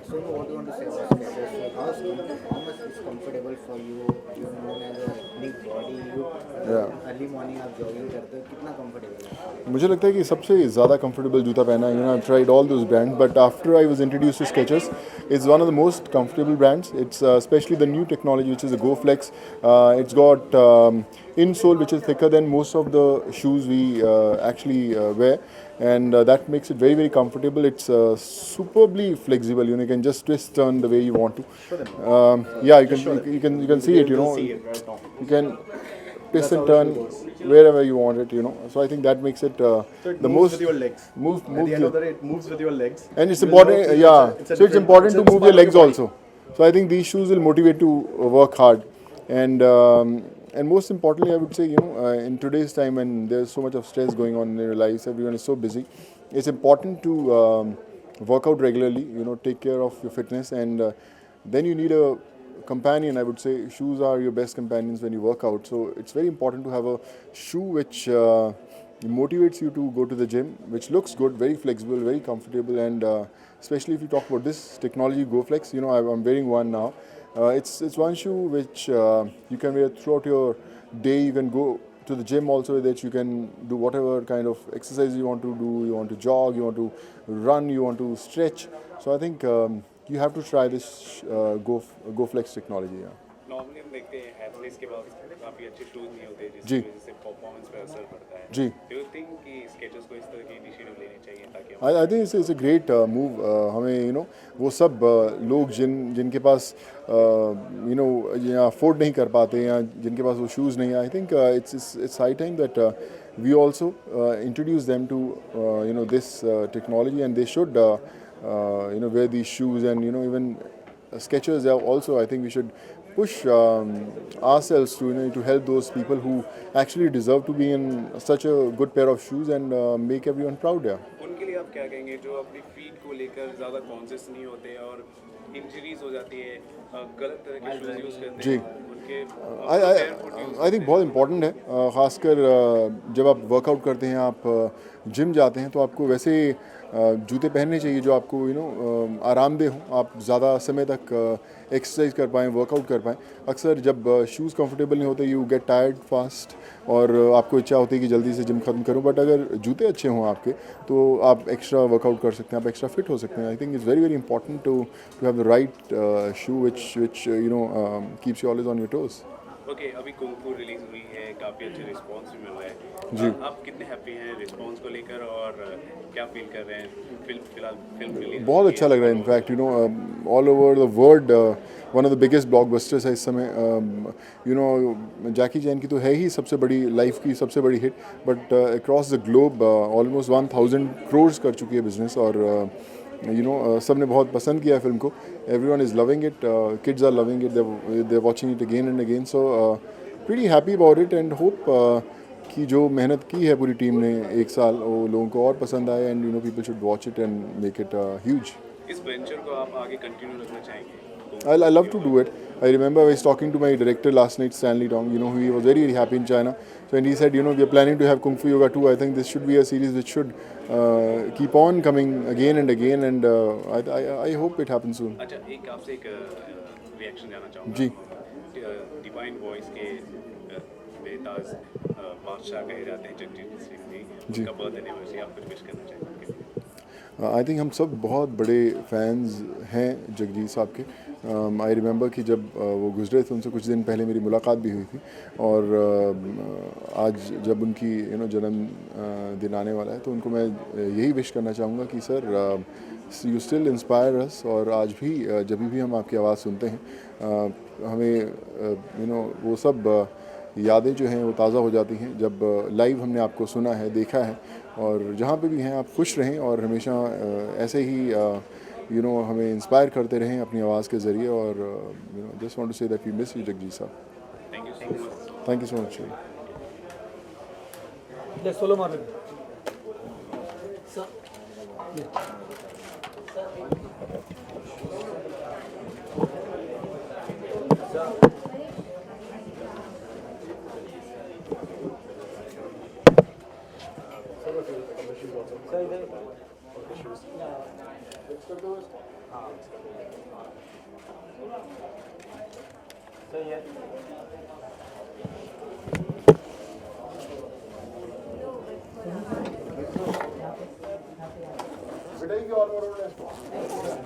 So what do you want to say about Skechers? So how much is comfortable for you? You known as a big body. You या early morning आप jogging करते हो कितना comfortable है आपके लिए? मुझे लगता है कि सबसे ज़्यादा कंफर्टेबल जूता पहना है. I tried all those brands but after I was introduced to Skechers it's one of the most comfortable brands. It's specially the new technology which is the Go Flex. It's got insole which is thicker than most of the shoes we actually wear, and that makes it very very comfortable. It's superbly flexible. You can just twist turn the way you want to. Yeah, you can see it. You can twist and turn wherever you want it. So I think that makes it So it the moves most with your legs. move At move the end the- of the day, it moves with your legs. and it's You will important. never feel Yeah, it's a so it's different- important to it's move part your of legs body. also. So I think these shoes will motivate to work hard, and most importantly, I would say in today's time when there's so much of stress going on in your lives, everyone is so busy. It's important to work out regularly. Take care of your fitness, and then you need a companion. I would say shoes are your best companions when you work out. So it's very important to have a shoe which motivates you to go to the gym, which looks good, very flexible, very comfortable, and especially if you talk about this technology, GoFlex. I'm wearing one now. It's one shoe which you can wear throughout your day. You can go to the gym also with it. You can do whatever kind of exercise you want to do. You want to jog, you want to run, you want to stretch. So I think you have to try this GoFlex technology. Yeah. Normally हम देखते हैं athletes के पास काफ़ी अच्छे shoes नहीं होते जी. जिसकी वजह से परफॉर्मेंस पे असर पड़ता है. जी. डू यू थिंक कि स्केचर्स को इस तरह की इनिशिएटिव लेनी चाहिए ताकि हम आई think it's a great move. हमें वो सब लोग जिनके पास या अफोर्ड नहीं कर पाते या जिनके पास वो शूज़ नहीं है, I think it's high time that we also introduce them to this technology, and they should wear these shoes, and even Skechers also. I think we should push ourselves to help those people who actually deserve to be in such a good pair of shoes, and make everyone proud. Yeah. उनके लिए आप क्या कहेंगे जो अपनी feet को लेकर ज़्यादा कॉन्शियस नहीं होते और इंजरीज हो जाती है, गलत तरह के शूज़ यूज़ करते जी. हैं उनके आई थिंक बहुत इम्पोर्टेंट है. ख़ासकर जब आप वर्कआउट करते हैं, आप जिम जाते हैं, तो आपको वैसे जूते पहनने चाहिए जो आपको आरामदेह हों, आप ज़्यादा समय तक एक्सरसाइज कर पाएँ, वर्कआउट कर पाएँ. अक्सर जब शूज़ कंफर्टेबल नहीं होते, यू गेट टायर्ड फास्ट, और आपको इच्छा होती है कि जल्दी से जिम ख़त्म करूं. बट अगर जूते अच्छे हों आपके, तो आप एक्स्ट्रा वर्कआउट कर सकते हैं, आप एक्स्ट्रा फिट हो सकते हैं. I think it's very very important to have the right shoe which keeps you always on your toes. Okay. अभी कुंग फू रिलीज हुई है, काफ़ी अच्छा रिस्पांस भी मिल रहा है. जी. आप कितने हैप्पी हैं रिस्पांस को लेकर और क्या फील कर रहे हैं फिलहाल फिल्म रिलीज बहुत अच्छा लग रहा है. In fact all over the world one of the biggest blockbusters है इस समय. जैकी चैन की तो है ही सबसे बड़ी लाइफ की सबसे बड़ी hit, but across the globe almost 1000 crores कर चुकी है बिजनेस, और सब ने बहुत पसंद किया फिल्म को. Everyone is loving it, kids are loving it, they are watching it again and again. So pretty happy about it, and hope कि जो मेहनत की है पूरी टीम ने एक साल, वो लोगों को और पसंद आए, and people should watch it and make it huge. इस वेंचर को आप आगे कंटिन्यू रखना चाहेंगे? I love to do it. I remember I was talking to my director last night, Stanley Tong. He was very, very happy in China. So, and he said, we are planning to have Kung Fu Yoga too. I think this should be a series which should keep on coming again and again, and I hope it happens soon. अच्छा, एक आपसे एक reaction जानना चाहूँगा. जी. Divine voice के बेताज बादशाह कहे जाते हैं जगजीत सिंह जी. जी. उनका बर्थ एनिवर्सरी आप कुछ विश करना चाहेंगे? आई थिंक हम सब बहुत बड़े फैंस हैं जगजीत साहब के. आई रिमेंबर कि जब वो गुजरे थे, उनसे कुछ दिन पहले मेरी मुलाकात भी हुई थी, और आज जब उनकी जन्म दिन आने वाला है, तो उनको मैं यही विश करना चाहूँगा कि सर, यू स्टिल इंस्पायर अस, और आज भी जब भी हम आपकी आवाज़ सुनते हैं, हमें वो सब यादें जो हैं वो ताज़ा हो जाती हैं जब लाइव हमने आपको सुना है, देखा है. और जहाँ पे भी हैं आप खुश रहें, और हमेशा ऐसे ही हमें इंस्पायर करते रहें अपनी आवाज़ के ज़रिए. और just want to say that we miss you Jagjit Sahab. Thank you so much. Thank you so much. Let's follow Marvin. Shoes. So yeah. बेटा ये और